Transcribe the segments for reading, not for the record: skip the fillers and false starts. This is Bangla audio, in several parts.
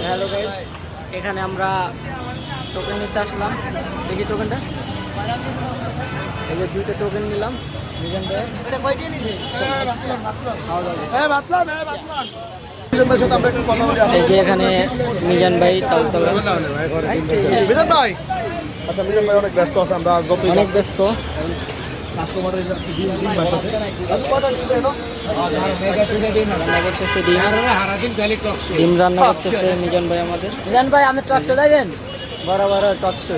হ্যালো গাইস, এখানে আমরা টোকেন নিতে আসলাম। দেখি টোকেনটা, এই যে 2টা টোকেন নিলাম। মিজান ভাই এই যে এখানে মিজান ভাই তালতলা। মিজান ভাই, আচ্ছা মিজান ভাই অনেক ব্যস্ত আছে, আমরা অনেক ব্যস্ত। ডিম রান্না করতেছে মিজান ভাই আমাদের। মিজান ভাই আপনি টকশো যাবেন? বড় বড় টকশো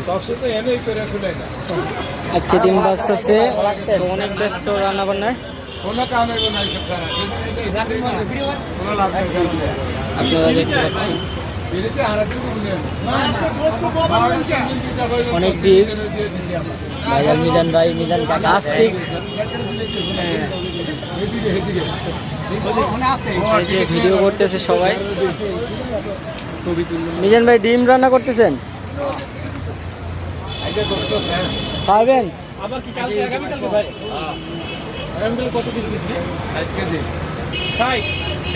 আজকে ডিম বাজতেছে, তো অনেক ব্যস্ত রান্না বান্নায়। আপনারা দেখতে পাচ্ছেন অনেক ডিশ। মিজান ভাই, মিজান আস্তিক ভিডিও করতেছে সবাই। মিজান ভাই ডিম রান্না করতেছেন, খাবেন?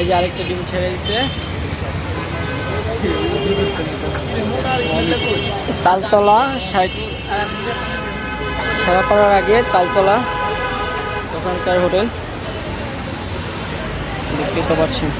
এই যে আরেকটা ডিম ছেড়ে দিচ্ছে। তালতলা সারা করার আগে তালতলা ওখানকার হোটেল দেখতে তো পাচ্ছেন।